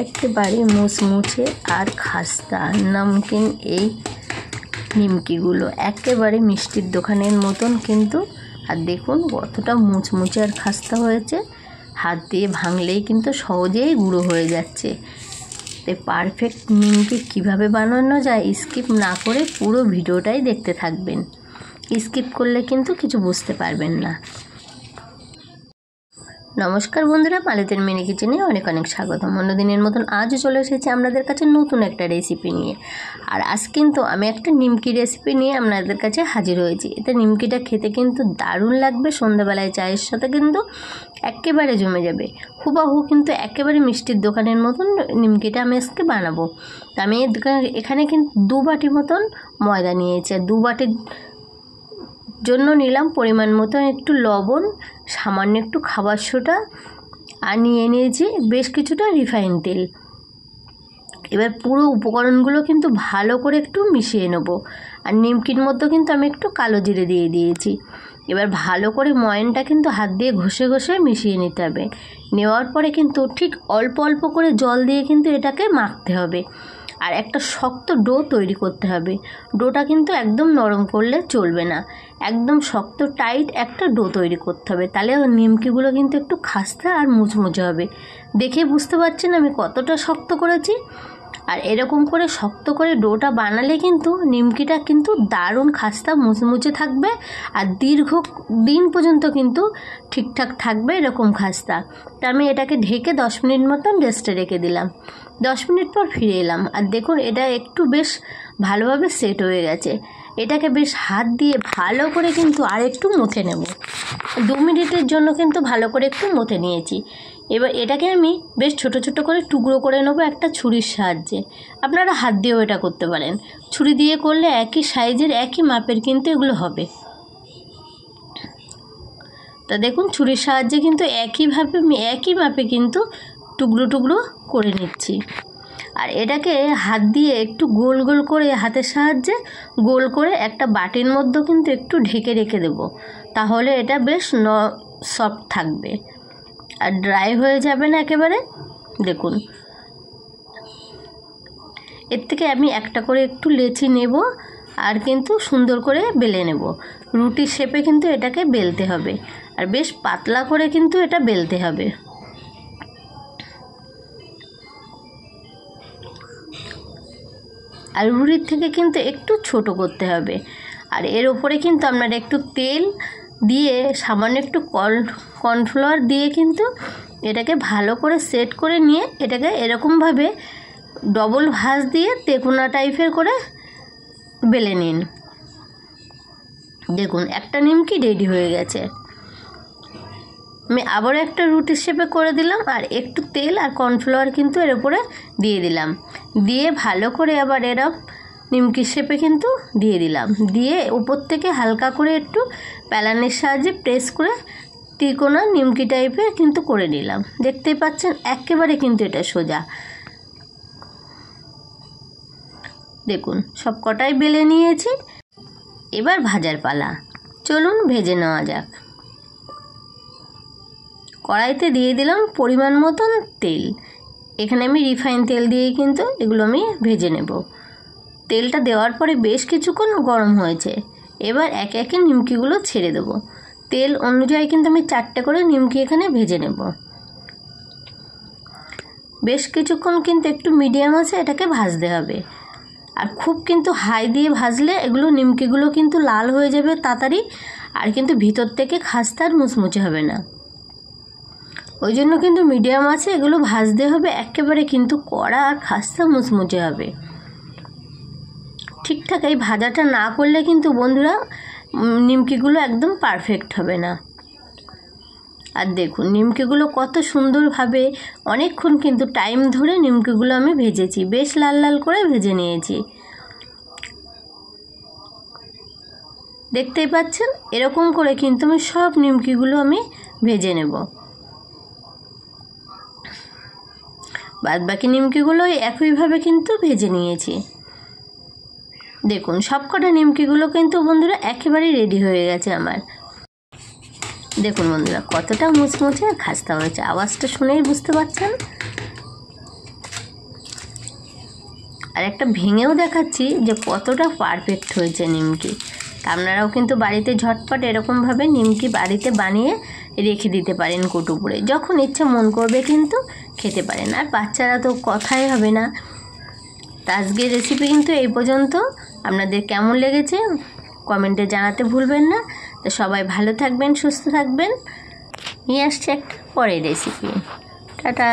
একেবারে মুচমুচে আর খাস্তা নমকিন এই নিমকিগুলো একেবারে মিষ্টির দোকানের মতন কিন্তু। আর দেখুন কতটা মুচমুচে আর খাস্তা হয়েছে, হাত দিয়ে ভাঙলেই কিন্তু সহজেই গুঁড়ো হয়ে যাচ্ছে। এই পারফেক্ট নিমকি কিভাবে বানানো যায় স্কিপ না করে পুরো ভিডিওটাই দেখতে থাকবেন, স্কিপ করলে কিন্তু কিছু বুঝতে পারবেন না। নমস্কার বন্ধুরা, মালতীর মিনি কিচেনে অনেক অনেক স্বাগতম। অন্যদিনের মতন আজও চলে এসেছি আপনাদের কাছে নতুন একটা রেসিপি নিয়ে। আর আজ কিন্তু আমি একটা নিমকি রেসিপি নিয়ে আপনাদের কাছে হাজির হয়েছি। এতে নিমকিটা খেতে কিন্তু দারুণ লাগবে, সন্ধ্যাবেলায় চায়ের সাথে কিন্তু একেবারে জমে যাবে। হুবাহু কিন্তু একেবারে মিষ্টির দোকানের মতন নিমকিটা আমি আজকে বানাবো। আমি এখানে কিন্তু 2 বাটি মতন ময়দা নিয়েছি, আর 2 বাটির জন্য নিলাম পরিমাণ মতো একটু লবণ, সামান্য একটু খাবার সোডা, আর নিয়ে নিয়েছি বেশ কিছুটা রিফাইন তেল। এবার পুরো উপকরণগুলো কিন্তু ভালো করে একটু মিশিয়ে নেব। আর নিমকির মধ্যে কিন্তু আমি একটু কালো জিরে দিয়ে দিয়েছি। এবার ভালো করে ময়ানটা কিন্তু হাত দিয়ে ঘষে ঘষে মিশিয়ে নিতে হবে। নেওয়ার পরে কিন্তু ঠিক অল্প অল্প করে জল দিয়ে কিন্তু এটাকে মাখতে হবে। আর একটা শক্ত ডো তৈরি করতে হবে। ডোটা কিন্তু একদম নরম করলে চলবে না, একদম শক্ত টাইট একটা ডো তৈরি করতে হবে। তাহলে নিমকিগুলো কিন্তু একটু খাস্তা আর মুচমুচে হবে। দেখে বুঝতে পারছেন আমি কতটা শক্ত করেছি। আর এরকম করে শক্ত করে ডোটা বানালে কিন্তু নিমকিটা কিন্তু দারুণ খাস্তা মুচমুচে থাকবে, আর দীর্ঘ দিন পর্যন্ত কিন্তু ঠিকঠাক থাকবে এরকম খাস্তা। তা আমি এটাকে ঢেকে 10 মিনিট মতন রেস্টে রেখে দিলাম। 10 মিনিট পর ফিরে এলাম, আর দেখুন এটা একটু বেশ ভালোভাবে সেট হয়ে গেছে। এটাকে বেশ হাত দিয়ে ভালো করে কিন্তু আর একটু মুথে নেব। 2 মিনিটের জন্য কিন্তু ভালো করে একটু মুথে নিয়েছি। এবার এটাকে আমি বেশ ছোট ছোট করে টুকরো করে নেবো একটা ছুরির সাহায্যে। আপনারা হাত দিয়েও এটা করতে পারেন, ছুরি দিয়ে করলে একই সাইজের একই মাপের কিন্তু এগুলো হবে। তা দেখুন ছুরির সাহায্যে কিন্তু একইভাবে একই মাপে কিন্তু টুকরো টুকরো করে নিচ্ছি। আর এটাকে হাত দিয়ে একটু গোল গোল করে হাতের সাহায্যে গোল করে একটা বাটির মধ্যে কিন্তু একটু ঢেকে রেখে দেব। তাহলে এটা বেশ সফট থাকবে আর ড্রাই হয়ে যাবে না একেবারে। দেখুন এর থেকে আমি একটা করে একটু লেচি নেব, আর কিন্তু সুন্দর করে বেলে নেব। রুটির শেপে কিন্তু এটাকে বেলতে হবে, আর বেশ পাতলা করে কিন্তু এটা বেলতে হবে। আর রুটির থেকে কিন্তু একটু ছোট করতে হবে। আর এর ওপরে কিন্তু আপনারা একটু তেল দিয়ে সামান্য একটু কর্নফ্লাওয়ার দিয়ে কিন্তু এটাকে ভালো করে সেট করে নিয়ে এটাকে এরকমভাবে ডবল ভাঁজ দিয়ে তেকোনা টাইপের করে বেলে নিন। দেখুন একটা নিমকি রেডি হয়ে গেছে। আমি আবারও একটা রুটির শেপে করে দিলাম, আর একটু তেল আর কর্নফ্লাওয়ার কিন্তু এর উপরে দিয়ে দিলাম। দিয়ে ভালো করে আবার এরা নিমকির শেপে কিন্তু দিয়ে দিলাম। দিয়ে উপর থেকে হালকা করে একটু প্যালানের সাহায্যে প্রেস করে তিকোনা নিমকি টাইপের কিন্তু করে নিলাম। দেখতেই পাচ্ছেন একেবারে কিন্তু এটা সোজা। দেখুন সব কটাই বেলে নিয়েছি। এবার ভাজার পালা, চলুন ভেজে নেওয়া যাক। কড়াইতে দিয়ে দিলাম পরিমাণ মতন তেল। এখানে আমি রিফাইন তেল দিয়েই কিন্তু এগুলো আমি ভেজে নেব। তেলটা দেওয়ার পরে বেশ কিছুক্ষণ গরম হয়েছে। এবার একে একে নিমকিগুলো ছেড়ে দেব। তেল অনুযায়ী কিন্তু আমি 4টে করে নিমকি এখানে ভেজে নেব। বেশ কিছুক্ষণ কিন্তু একটু মিডিয়াম আছে এটাকে ভাজতে হবে। আর খুব কিন্তু হাই দিয়ে ভাজলে এগুলো নিমকিগুলো কিন্তু লাল হয়ে যাবে তাড়াতাড়ি, আর কিন্তু ভিতর থেকে খাস্তা আর মুচমুচে হবে না। ওই জন্য কিন্তু মিডিয়াম আছে এগুলো ভাজতে হবে, একেবারে কিন্তু কড়া আর খাস্তা মুচমুচে হবে। ঠিকঠাক এই ভাজাটা না করলে কিন্তু বন্ধুরা নিমকিগুলো একদম পারফেক্ট হবে না। আর দেখুন নিমকিগুলো কত সুন্দরভাবে অনেকক্ষণ কিন্তু টাইম ধরে নিমকিগুলো আমি ভেজেছি, বেশ লাল লাল করে ভেজে নিয়েছি। দেখতেই পাচ্ছেন এরকম করে কিন্তু আমি সব নিমকিগুলো আমি ভেজে নেব। বাদবাকি নিমকিগুলো একইভাবে কিন্তু ভেজে নিয়েছি। দেখুন সবকটা নিমকিগুলো কিন্তু বন্ধুরা একেবারেই রেডি হয়ে গেছে আমার। দেখুন বন্ধুরা কতটা মুচমুচে আর খাস্তা হয়েছে, আওয়াজটা শুনেই বুঝতে পারছেন। আর একটা ভেঙেও দেখাচ্ছি যে কতটা পারফেক্ট হয়েছে নিমকি। আপনারাও কিন্তু বাড়িতে ঝটপট এরকমভাবে নিমকি বাড়িতে বানিয়ে রেখে দিতে পারেন কৌটো করে, যখন ইচ্ছে মন করবে কিন্তু খেতে পারেন। আর বাচ্চারা তো কথাই হবে না। তো আজকের রেসিপি কিন্তু এই পর্যন্ত। আপনাদের কেমন লেগেছে কমেন্টে জানাতে ভুলবেন না। তো সবাই ভালো থাকবেন, সুস্থ থাকবেন। নিয়ে আসছে একটা পরের রেসিপি। টাটা।